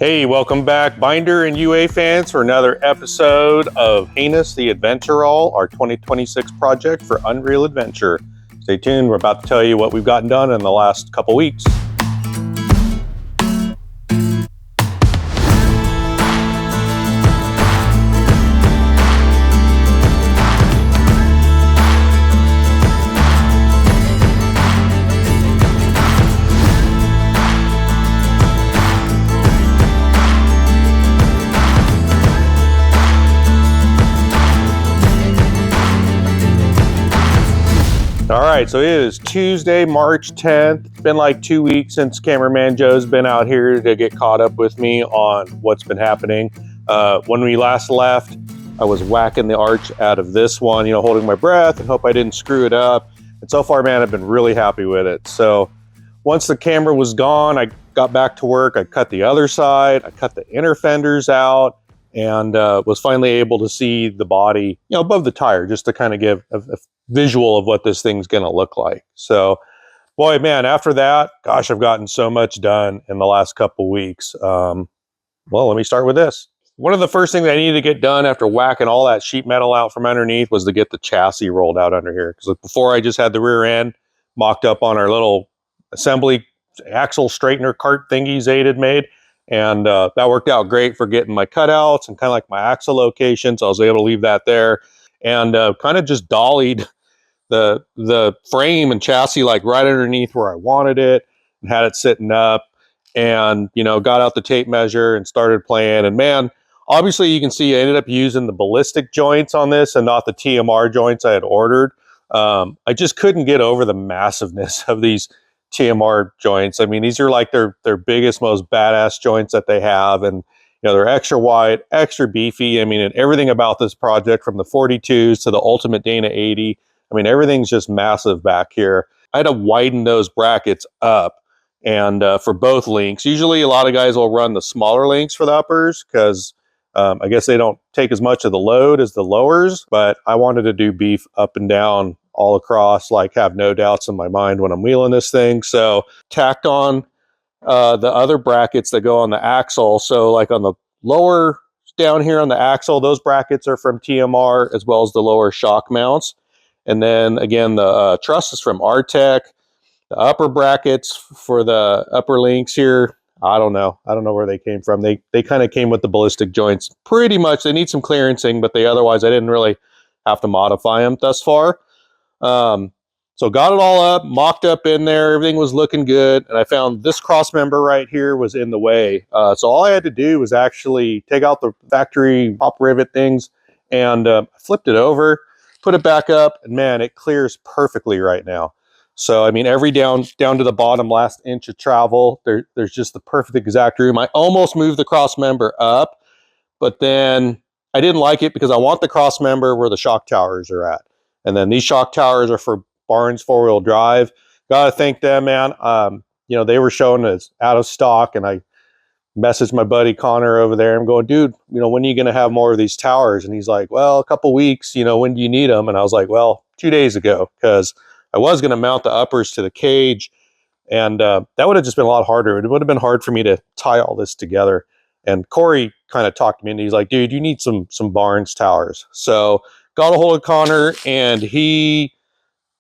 Hey, welcome back, Binder and UA fans, for another episode of Heinous the Adventurall, our 2026 project for Unreal Adventure. Stay tuned, we're about to tell you what we've gotten done in the last couple weeks. All right, so it is Tuesday, March 10th. It's been like 2 weeks since cameraman Joe's been out here to get caught up with me on what's been happening. When we last left, I was whacking the arch out of this one, holding my breath and hope I didn't screw it up. And so far, man, I've been really happy with it. So once the camera was gone, I got back to work. I cut the other side, I cut the inner fenders out, and was finally able to see the body, above the tire, just to kind of give a visual of what this thing's going to look like. So, boy, man, after that, gosh, I've gotten so much done in the last couple weeks. Well, let me start with this. One of the first things I needed to get done after whacking all that sheet metal out from underneath was to get the chassis rolled out under here. Because before, I just had the rear end mocked up on our little assembly axle straightener cart thingy Zaid had made. And that worked out great for getting my cutouts and kind of like my axle location. So I was able to leave that there and kind of just dollied the frame and chassis like right underneath where I wanted it and had it sitting up, and got out the tape measure and started playing. And man, obviously you can see I ended up using the ballistic joints on this and not the TMR joints I had ordered. I just couldn't get over the massiveness of these TMR joints. I mean, these are like their biggest, most badass joints that they have, and they're extra wide, extra beefy. I mean, and everything about this project, from the 42s to the Ultimate Dana 80, I mean, everything's just massive back here. I had to widen those brackets up, and for both links. Usually a lot of guys will run the smaller links for the uppers because I guess they don't take as much of the load as the lowers, but I wanted to do beef up and down all across, like have no doubts in my mind when I'm wheeling this thing. So tacked on the other brackets that go on the axle. So like on the lower down here on the axle, those brackets are from TMR, as well as the lower shock mounts. And then again, the truss is from Artec. The upper brackets for the upper links here, I don't know where they came from. They kind of came with the ballistic joints pretty much. They need some clearancing, but otherwise I didn't really have to modify them thus far. So got it all up, mocked up in there. Everything was looking good. And I found this cross member right here was in the way. So all I had to do was actually take out the factory pop rivet things and flipped it over, put it back up, and man, it clears perfectly right now. So, I mean, every down to the bottom last inch of travel, there's just the perfect exact room. I almost moved the cross member up, but then I didn't like it because I want the cross member where the shock towers are at. And then these shock towers are for Barnes 4-wheel drive. Gotta thank them, man. They were showing as out of stock, and I messaged my buddy Connor over there. I'm going, dude, when are you going to have more of these towers? And he's like, well, a couple weeks. When do you need them? And I was like, well, 2 days ago, because I was going to mount the uppers to the cage, and that would have just been a lot harder. It would have been hard for me to tie all this together. And Corey kind of talked me into, he's like, dude, you need some Barnes towers. So got a hold of Connor, and he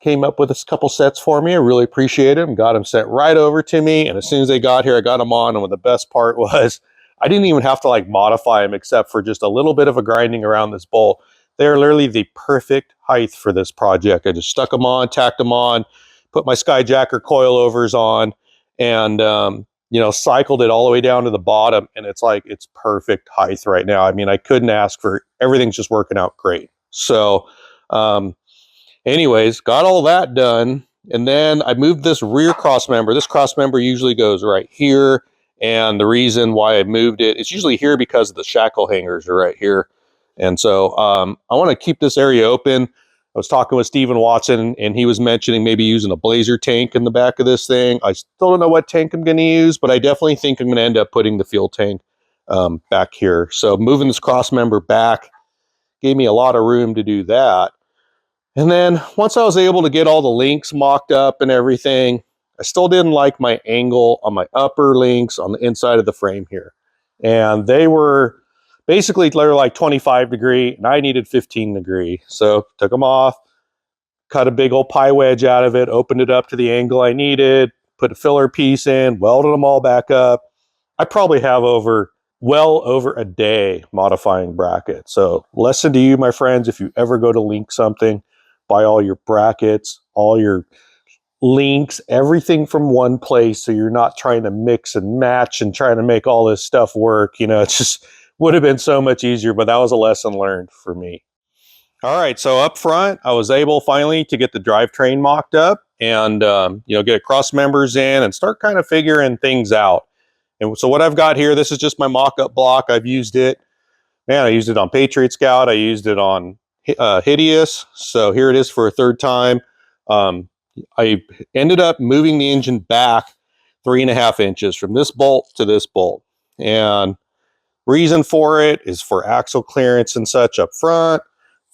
came up with a couple sets for me. I really appreciate him. Got them sent right over to me. And as soon as they got here, I got them on. And the best part was I didn't even have to like modify them except for just a little bit of a grinding around this bolt. They're literally the perfect height for this project. I just stuck them on, tacked them on, put my Skyjacker coilovers on, and, cycled it all the way down to the bottom. And it's perfect height right now. I mean, I couldn't ask for, everything's just working out great. So, anyways, got all that done, and then I moved this rear cross member. This cross member usually goes right here, and the reason why I moved it's usually here because the shackle hangers are right here. And so I want to keep this area open. I was talking with Steven Watson, and he was mentioning maybe using a Blazer tank in the back of this thing. I still don't know what tank I'm going to use, but I definitely think I'm going to end up putting the fuel tank back here. So moving this cross member back gave me a lot of room to do that. And then once I was able to get all the links mocked up and everything, I still didn't like my angle on my upper links on the inside of the frame here. and they were basically, they're like 25 degree, and I needed 15 degree. So took them off, cut a big old pie wedge out of it, opened it up to the angle I needed, put a filler piece in, welded them all back up. I probably have well over a day modifying brackets. So lesson to you, my friends, if you ever go to link something, buy all your brackets, all your links, everything from one place, so you're not trying to mix and match and trying to make all this stuff work. You know, it's just would have been so much easier, but that was a lesson learned for me. All right, so up front, I was able finally to get the drivetrain mocked up and get cross members in and start kind of figuring things out. And so what I've got here, this is just my mock-up block. I've used it. Man, I used it on Patriot Scout. I used it on Hideous. So here it is for a third time. I ended up moving the engine back 3.5 inches from this bolt to this bolt. And reason for it is for axle clearance and such up front,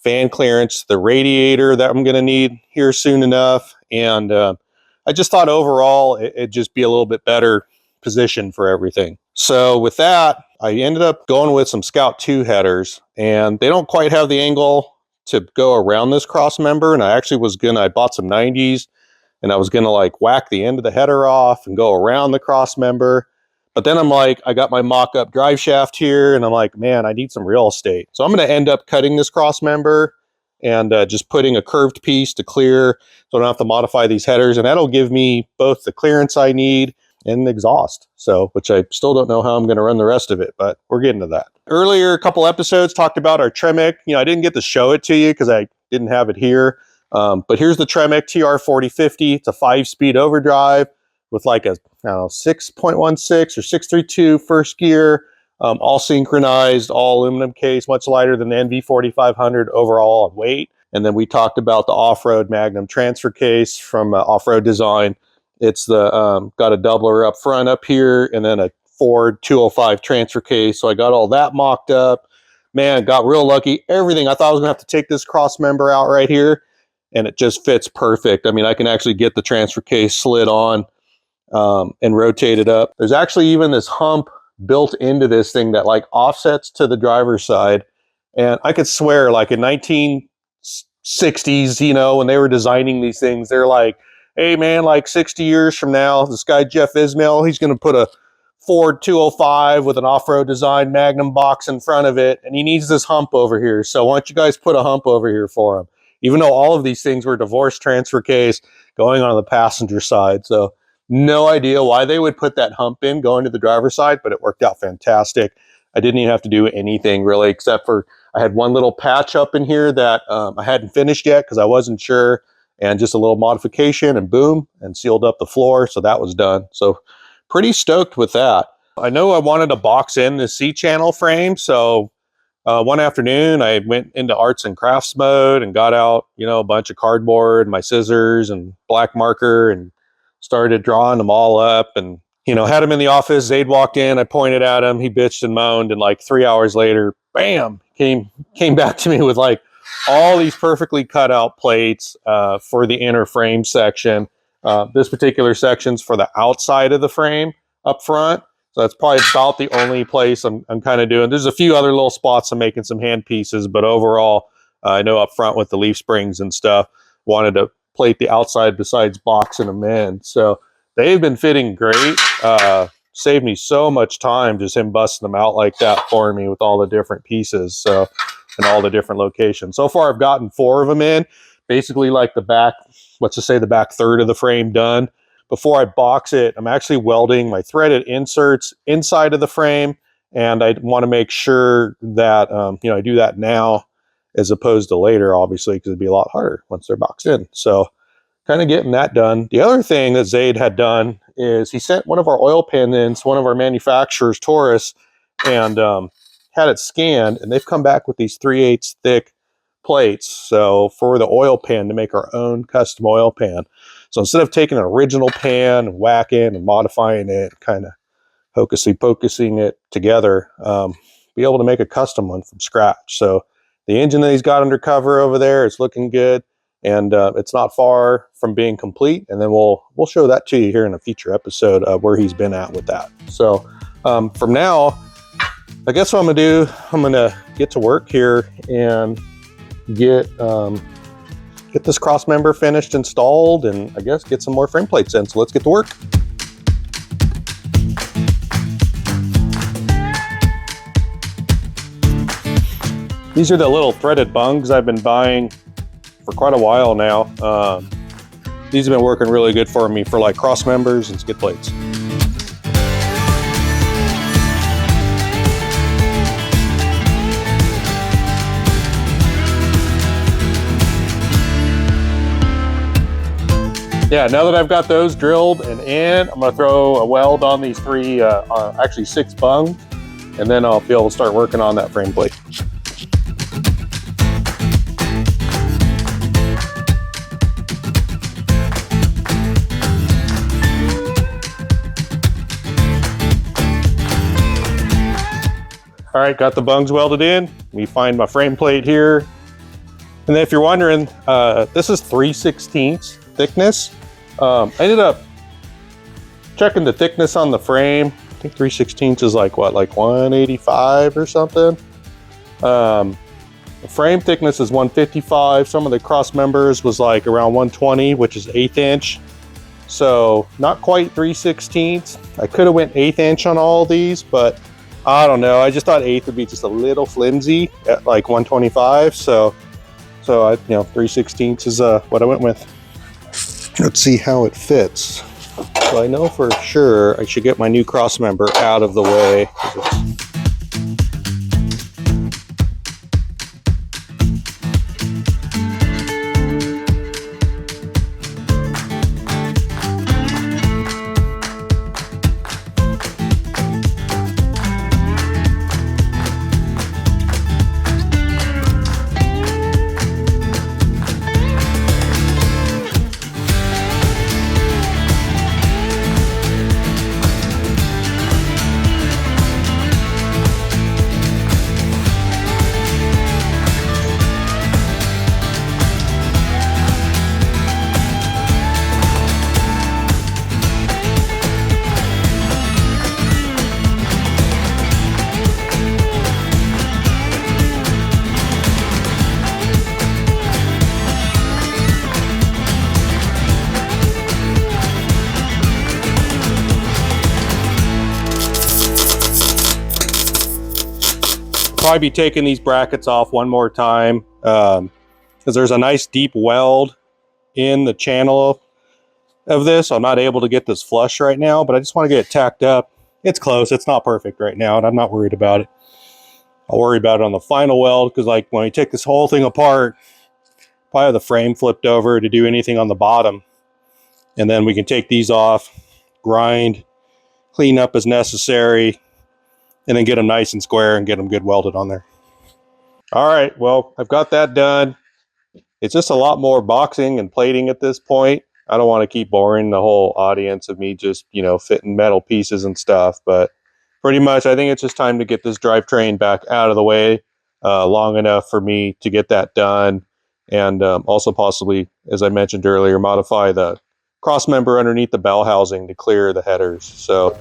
fan clearance, the radiator that I'm going to need here soon enough. And I just thought overall it'd just be a little bit better position for everything. So with that, I ended up going with some Scout 2 headers, and they don't quite have the angle to go around this cross member. And I actually I bought some 90s, and I was going to like whack the end of the header off and go around the cross member. But then I'm like, I got my mock-up drive shaft here, and I'm like, man, I need some real estate. So I'm going to end up cutting this cross member and just putting a curved piece to clear so I don't have to modify these headers. And that'll give me both the clearance I need and the exhaust. So, which I still don't know how I'm going to run the rest of it, but we're getting to that. Earlier, a couple episodes talked about our Tremec. I didn't get to show it to you because I didn't have it here. But here's the Tremec TR-4050. It's a 5-speed overdrive with like a 6.16 or 632 first gear, all synchronized, all aluminum case, much lighter than the NV4500 overall on weight. And then we talked about the off-road Magnum transfer case from Off-Road Design. It's the got a doubler up front up here, and then a Ford 205 transfer case. So I got all that mocked up. Man, got real lucky. Everything. I thought I was gonna have to take this cross member out right here, and it just fits perfect. I mean, I can actually get the transfer case slid on and rotate it up. There's actually even this hump built into this thing that like offsets to the driver's side. And I could swear, like in 1960s, when they were designing these things, they're like, hey man, like 60 years from now, this guy Jeff Ismail, he's going to put a Ford 205 with an off-road design Magnum box in front of it, and he needs this hump over here. So why don't you guys put a hump over here for him? Even though all of these things were divorce transfer case going on the passenger side. So no idea why they would put that hump in going to the driver's side, but it worked out fantastic. I didn't even have to do anything really, except for I had one little patch up in here that I hadn't finished yet because I wasn't sure, and just a little modification, and boom, and sealed up the floor. So that was done. So pretty stoked with that. I know I wanted to box in the C-channel frame. So one afternoon I went into arts and crafts mode and got out, a bunch of cardboard, my scissors and black marker, and started drawing them all up, and had him in the office. Zaid walked in, I pointed at him, he bitched and moaned, and like 3 hours later, bam, came back to me with like all these perfectly cut out plates for the inner frame section. This particular section's for the outside of the frame up front. So that's probably about the only place I'm kind of doing. There's a few other little spots I'm making some hand pieces, but overall, I know up front with the leaf springs and stuff, wanted to plate the outside besides boxing them in. So they've been fitting great. Saved me so much time just him busting them out like that for me with all the different pieces. So, and all the different locations. So far, I've gotten 4 of them in, basically like the back, let's just say the back third of the frame done. Before I box it, I'm actually welding my threaded inserts inside of the frame, and I want to make sure that I do that now as opposed to later, obviously, because it'd be a lot harder once they're boxed in. So kind of getting that done. The other thing that Zaid had done is he sent one of our oil pendants, one of our manufacturers, Taurus, and had it scanned, and they've come back with these 3/8 thick plates. So for the oil pan, to make our own custom oil pan. So instead of taking an original pan and whacking and modifying it, kind of hocusy-pocusing it together, be able to make a custom one from scratch. So the engine that he's got under cover over there, it's looking good, and it's not far from being complete. And then we'll show that to you here in a future episode of where he's been at with that. So from now, I guess what I'm gonna do, I'm gonna get to work here and get this cross member finished, installed, and I guess get some more frame plates in. So let's get to work. These are the little threaded bungs I've been buying for quite a while now. These have been working really good for me for like cross members and skid plates. Yeah, now that I've got those drilled and in, I'm gonna throw a weld on these three, actually 6 bungs, and then I'll be able to start working on that frame plate. All right, got the bungs welded in. Let me find my frame plate here. And then if you're wondering, this is 3/16 thickness. I ended up checking the thickness on the frame. I think 3/16 is like what, like 185 or something. The frame thickness is 155. Some of the cross members was like around 120, which is 1/8 inch. So not quite 3/16. I could have went 1/8 inch on all of these, but I don't know. I just thought 1/8 would be just a little flimsy at like 125. So I, 3/16 is what I went with. Let's see how it fits. So I know for sure I should get my new cross member out of the way. Probably be taking these brackets off one more time because there's a nice deep weld in the channel of this. I'm not able to get this flush right now, but I just want to get it tacked up. It's close. It's not perfect right now, and I'm not worried about it. I'll worry about it on the final weld because, like, when you take this whole thing apart, probably have the frame flipped over to do anything on the bottom, and then we can take these off, grind, clean up as necessary, and then get them nice and square and get them good welded on there. All right, well, I've got that done. It's just a lot more boxing and plating at this point. I don't want to keep boring the whole audience of me just, fitting metal pieces and stuff, but pretty much I think it's just time to get this drivetrain back out of the way long enough for me to get that done, and also possibly, as I mentioned earlier, modify the cross member underneath the bell housing to clear the headers. So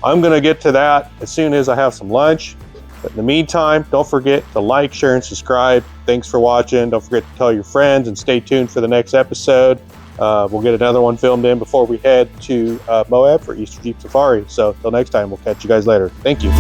I'm going to get to that as soon as I have some lunch. But in the meantime, don't forget to like, share, and subscribe. Thanks for watching. Don't forget to tell your friends and stay tuned for the next episode. We'll get another one filmed in before we head to Moab for Easter Jeep Safari. So until next time, we'll catch you guys later. Thank you.